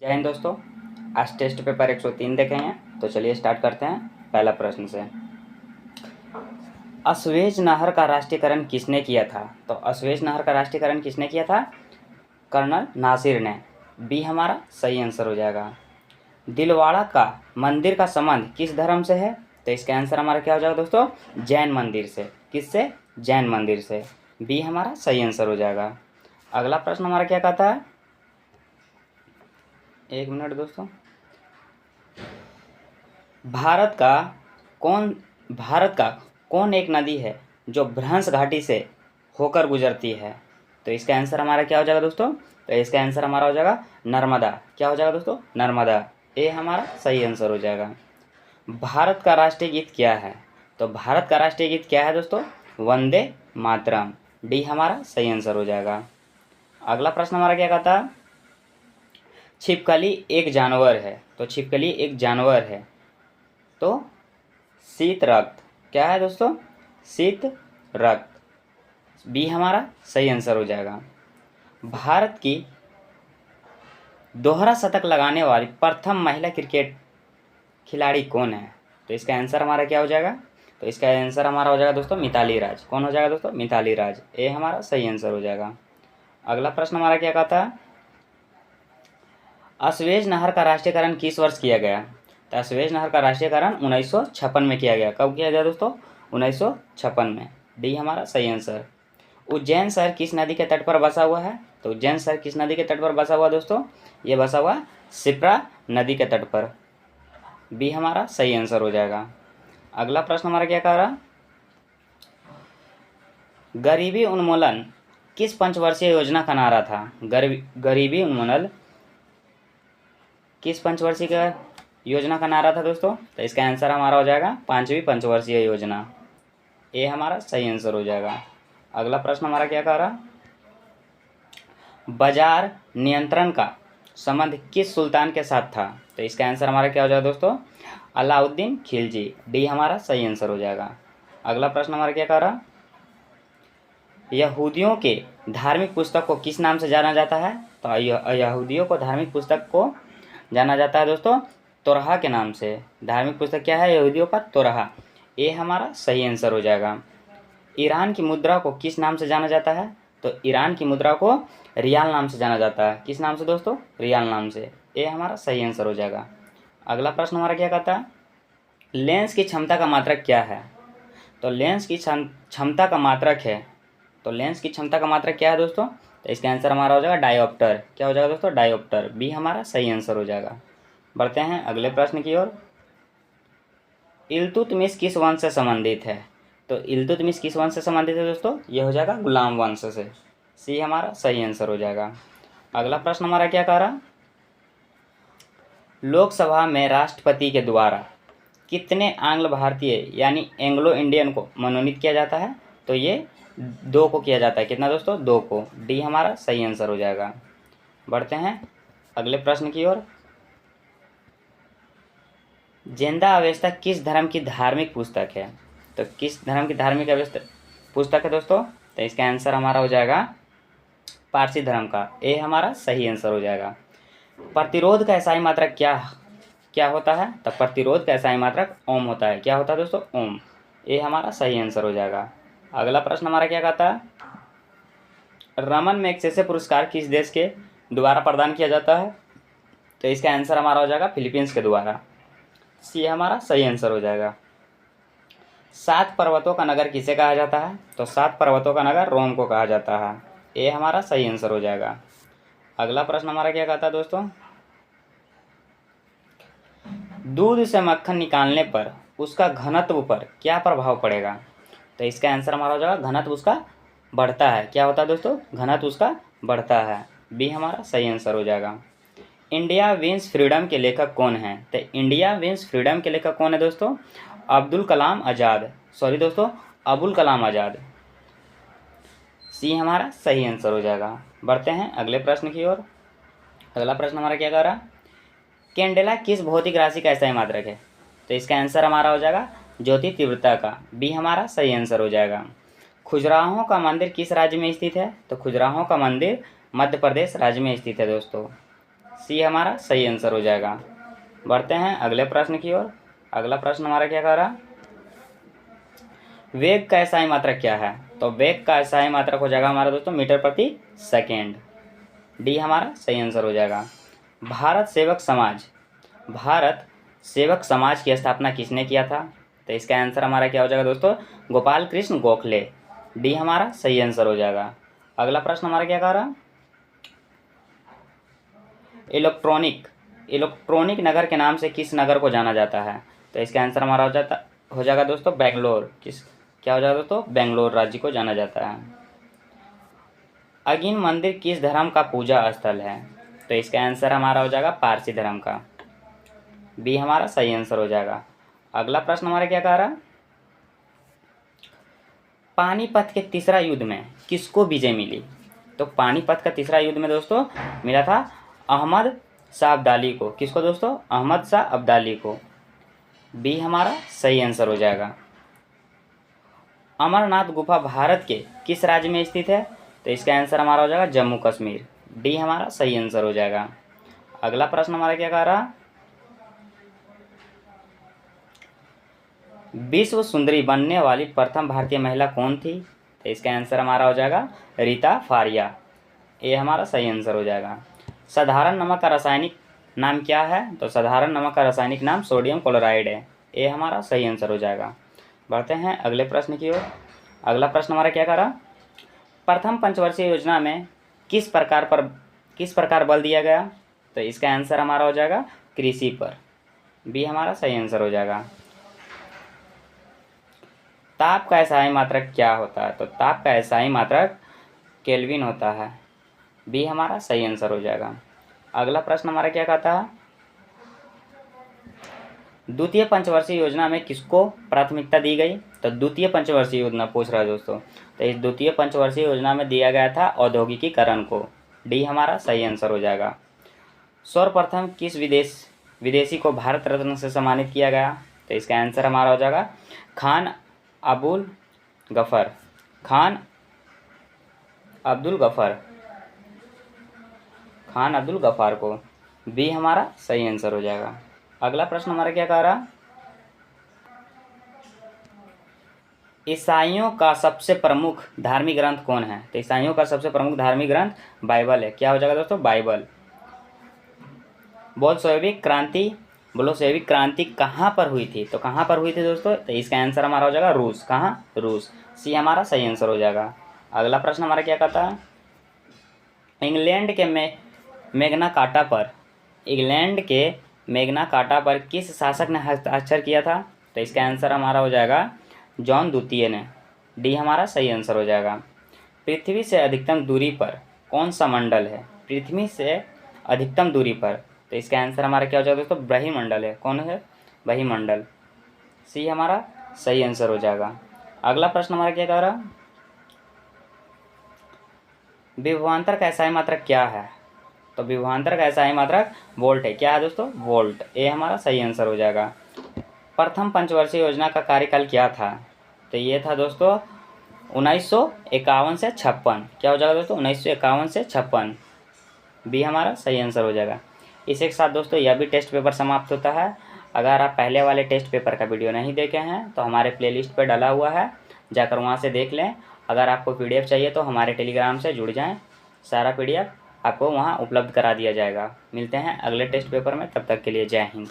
जय हिंद दोस्तों। आज टेस्ट पेपर 103 देखेंगे, तो चलिए स्टार्ट करते हैं पहला प्रश्न से। अस्वेज नहर का राष्ट्रीयकरण किसने किया था? तो अस्वेज नहर का राष्ट्रीयकरण किसने किया था? कर्नल नासिर ने। बी हमारा सही आंसर हो जाएगा। दिलवाड़ा का मंदिर का संबंध किस धर्म से है? तो इसका आंसर हमारा क्या हो जाएगा दोस्तों? जैन मंदिर से। किससे? जैन मंदिर से। बी हमारा सही आंसर हो जाएगा। अगला प्रश्न हमारा क्या कहता है? एक मिनट दोस्तों। भारत का कौन एक नदी है जो भ्रंश घाटी से होकर गुजरती है? तो इसका आंसर हमारा क्या हो जाएगा दोस्तों? तो इसका आंसर हमारा हो जाएगा नर्मदा। क्या हो जाएगा दोस्तों? नर्मदा। ए हमारा सही आंसर हो जाएगा। भारत का राष्ट्रीय गीत क्या है? तो भारत का राष्ट्रीय गीत क्या है दोस्तों? वंदे मातरम। डी हमारा सही आंसर हो जाएगा। अगला प्रश्न हमारा क्या कहता है? छिपकली एक जानवर है। तो छिपकली एक जानवर है, तो शीत रक्त क्या है दोस्तों? शीत रक्त। बी हमारा सही आंसर हो जाएगा। भारत की दोहरा शतक लगाने वाली प्रथम महिला क्रिकेट खिलाड़ी कौन है? तो इसका आंसर हमारा क्या हो जाएगा? तो इसका आंसर हमारा हो जाएगा दोस्तों मिताली राज। कौन हो जाएगा दोस्तों? मिताली राज। ए हमारा सही आंसर हो जाएगा। अगला प्रश्न हमारा क्या कहता है? अस्वेज नहर का राष्ट्रीयकरण किस वर्ष किया गया? तो अस्वेज नहर का राष्ट्रीयकरण 1956 में किया गया। कब किया गया दोस्तों? 1956 में। डी हमारा सही आंसर। उज्जैन शहर किस नदी के तट पर बसा हुआ है? तो उज्जैन शहर किस नदी के तट पर बसा हुआ दोस्तों? ये बसा हुआ शिप्रा नदी के तट पर। बी हमारा सही आंसर हो जाएगा। अगला प्रश्न हमारा क्या कह रहा? गरीबी उन्मूलन किस पंचवर्षीय योजना का नारा था? गरीबी उन्मूलन किस पंचवर्षीय का योजना का नारा था दोस्तों? तो इसका आंसर हमारा हो जाएगा 5वीं पंचवर्षीय योजना। ए हमारा सही आंसर हो जाएगा। अगला प्रश्न हमारा क्या कह रहा? बाजार नियंत्रण का संबंध किस सुल्तान के साथ था? तो इसका आंसर हमारा क्या हो जाएगा दोस्तों? अलाउद्दीन खिलजी। डी हमारा सही आंसर हो जाएगा। अगला प्रश्न हमारा क्या कह रहा? यहूदियों के धार्मिक पुस्तक को किस नाम से जाना जाता है? तो यहूदियों को धार्मिक पुस्तक को जाना जाता है दोस्तों तोराह के नाम से। धार्मिक पुस्तक क्या है यहूदियों का? तोराह। ये हमारा सही आंसर हो जाएगा। ईरान की मुद्रा को किस नाम से जाना जाता है? तो ईरान की मुद्रा को रियाल नाम से जाना जाता है। किस नाम से दोस्तों? रियाल नाम से। ये हमारा सही आंसर हो जाएगा। अगला प्रश्न हमारा क्या कहता है? लेंस की क्षमता का मात्रक क्या है? तो लेंस की क्षमता का मात्रक है, तो लेंस की क्षमता का मात्रक क्या है दोस्तों? तो इसका आंसर हमारा हो जाएगा डायोप्टर। क्या हो जाएगा दोस्तों? डायोप्टर। बी हमारा सही आंसर हो जाएगा। बढ़ते हैं अगले प्रश्न की ओर। इल्तुतमिश किस वंश से संबंधित है? तो इल्तुतमिश किस वंश से संबंधित है दोस्तों? ये हो जाएगा गुलाम वंश से। सी हमारा सही आंसर हो जाएगा। अगला प्रश्न हमारा क्या कह रहा? लोकसभा में राष्ट्रपति के द्वारा कितने आंग्ल भारतीय यानी एंग्लो इंडियन को मनोनीत किया जाता है? तो ये 2 को किया जाता है। कितना दोस्तों? 2 को। डी हमारा सही आंसर हो जाएगा। बढ़ते हैं अगले प्रश्न की ओर। जिंदा अवेस्ता किस धर्म की धार्मिक पुस्तक है? तो किस धर्म की धार्मिक पुस्तक है दोस्तों? तो इसका आंसर हमारा हो जाएगा पारसी धर्म का। ए हमारा सही आंसर हो जाएगा। प्रतिरोध का ईसाई मात्रक क्या होता है? तो प्रतिरोध का ईसाई मात्रक ओम होता है। क्या होता है दोस्तों? ओम। ए हमारा सही आंसर हो जाएगा। अगला प्रश्न हमारा क्या कहता है? रमन मैग्सेसे पुरस्कार किस देश के द्वारा प्रदान किया जाता है? तो इसका आंसर हमारा हो जाएगा फिलीपींस के द्वारा। सी हमारा सही आंसर हो जाएगा। 7 पर्वतों का नगर किसे कहा जाता है? तो 7 पर्वतों का नगर रोम को कहा जाता है। ए हमारा सही आंसर हो जाएगा। अगला प्रश्न हमारा क्या कहता है दोस्तों? दूध से मक्खन निकालने पर उसका घनत्व पर क्या प्रभाव पड़ेगा? तो इसका आंसर हमारा हो जाएगा घनत्व उसका बढ़ता है। क्या होता है दोस्तों? घनत्व उसका बढ़ता है। बी हमारा सही आंसर हो जाएगा। इंडिया विंस फ्रीडम के लेखक कौन है? तो इंडिया विंस फ्रीडम के लेखक कौन है दोस्तों? अब्दुल कलाम आज़ाद। सॉरी दोस्तों, अबुल कलाम आज़ाद। सी हमारा सही आंसर हो जाएगा। बढ़ते हैं अगले प्रश्न की ओर। अगला प्रश्न हमारा क्या कह रहा? कैंडेला किस भौतिक राशि का ईसाई मात्रक है? तो इसका आंसर हमारा हो जाएगा ज्योति तीव्रता का। बी हमारा सही आंसर हो जाएगा। खजुराहों का मंदिर किस राज्य में स्थित है? तो खजुराहों का मंदिर मध्य प्रदेश राज्य में स्थित है दोस्तों। सी हमारा सही आंसर हो जाएगा। बढ़ते हैं अगले प्रश्न की ओर। अगला प्रश्न हमारा क्या कह रहा, वेग का एसआई मात्रक क्या है? तो वेग का एसआई मात्रक हो जाएगा हमारा दोस्तों मीटर प्रति सेकेंड। डी हमारा सही आंसर हो जाएगा। भारत सेवक समाज की स्थापना किसने किया था? तो इसका आंसर हमारा क्या हो जाएगा दोस्तों, गोपाल कृष्ण गोखले। डी हमारा सही आंसर हो जाएगा। अगला प्रश्न हमारा क्या कह रहा, इलेक्ट्रॉनिक नगर के नाम से किस नगर को जाना जाता है? तो इसका आंसर हमारा हो जाएगा दोस्तों बेंगलोर। क्या हो जाएगा दोस्तों, बेंगलोर राज्य को जाना जाता है। अगिन मंदिर किस धर्म का पूजा स्थल है? तो इसका आंसर हमारा हो जाएगा पारसी धर्म का। बी हमारा सही आंसर हो जाएगा। अगला प्रश्न हमारा क्या कह रहा, पानीपत के तीसरा युद्ध में किसको विजय मिली? तो पानीपत का तीसरा युद्ध में दोस्तों मिला था अहमद शाह अब्दाली को। किसको दोस्तों, अहमद शाह अब्दाली को। बी हमारा सही आंसर हो जाएगा। अमरनाथ गुफा भारत के किस राज्य में स्थित है? तो इसका आंसर हमारा हो जाएगा जम्मू कश्मीर। डी हमारा सही आंसर हो जाएगा। अगला प्रश्न हमारा क्या कह रहा, विश्व सुंदरी बनने वाली प्रथम भारतीय महिला कौन थी? तो इसका आंसर हमारा हो जाएगा रीता फारिया। ये हमारा सही आंसर हो जाएगा। साधारण नमक का रासायनिक नाम क्या है? तो साधारण नमक का रासायनिक नाम सोडियम क्लोराइड है। ये हमारा सही आंसर हो जाएगा। बढ़ते हैं अगले प्रश्न की ओर। अगला प्रश्न हमारा क्या कह रहा, प्रथम पंचवर्षीय योजना में किस प्रकार बल दिया गया? तो इसका आंसर हमारा हो जाएगा कृषि पर। बी हमारा सही आंसर हो जाएगा। ताप का एसआई मात्रक क्या होता है? तो ताप का एसआई मात्रक केल्विन होता है। बी हमारा सही आंसर हो जाएगा। अगला प्रश्न हमारा क्या कहता है, द्वितीय पंचवर्षीय योजना में किसको प्राथमिकता दी गई? तो द्वितीय पंचवर्षीय योजना पूछ रहा है दोस्तों। तो इस द्वितीय पंचवर्षीय योजना में दिया गया था औद्योगिकीकरण को। डी हमारा सही आंसर हो जाएगा। सर्वप्रथम किस विदेशी को भारत रत्न से सम्मानित किया गया? तो इसका आंसर हमारा हो जाएगा खान अब्दुल गफ्फार को। बी हमारा सही आंसर हो जाएगा। अगला प्रश्न हमारा क्या कह रहा, ईसाइयों का सबसे प्रमुख धार्मिक ग्रंथ कौन है? तो ईसाइयों का सबसे प्रमुख धार्मिक ग्रंथ बाइबल है। क्या हो जाएगा दोस्तों, बाइबल। बोल्शेविक क्रांति कहाँ पर हुई थी? तो कहाँ पर हुई थी दोस्तों? तो इसका आंसर हमारा हो जाएगा रूस। कहाँ, रूस। सी हमारा सही आंसर हो जाएगा। अगला प्रश्न हमारा क्या कहता है, इंग्लैंड के मैग्ना कार्टा पर किस शासक ने हस्ताक्षर किया था? तो इसका आंसर हमारा हो जाएगा जॉन द्वितीय ने। डी हमारा सही आंसर हो जाएगा। पृथ्वी से अधिकतम दूरी पर कौन सा मंडल है? पृथ्वी से अधिकतम दूरी पर, तो इसका आंसर हमारा क्या हो जाएगा दोस्तों, ब्रह्मंडल है। कौन है, ब्रह्मंडल। सी हमारा सही आंसर हो जाएगा। अगला प्रश्न हमारा क्या कह रहा, विभवांतर का एसआई मात्रक क्या है? तो विभवांतर का एसआई मात्रक वोल्ट है। क्या है दोस्तों, वोल्ट। ए हमारा सही आंसर हो जाएगा। प्रथम पंचवर्षीय योजना का कार्यकाल क्या था? तो ये था दोस्तों 1951 से 56। क्या हो जाएगा दोस्तों, 1951 से 56। बी हमारा सही आंसर हो जाएगा। इसी के साथ दोस्तों यह भी टेस्ट पेपर समाप्त होता है। अगर आप पहले वाले टेस्ट पेपर का वीडियो नहीं देखे हैं तो हमारे प्लेलिस्ट पर डाला हुआ है, जाकर वहाँ से देख लें। अगर आपको पीडीएफ चाहिए तो हमारे टेलीग्राम से जुड़ जाएं, सारा पीडीएफ आपको वहाँ उपलब्ध करा दिया जाएगा। मिलते हैं अगले टेस्ट पेपर में, तब तक के लिए जय हिंद।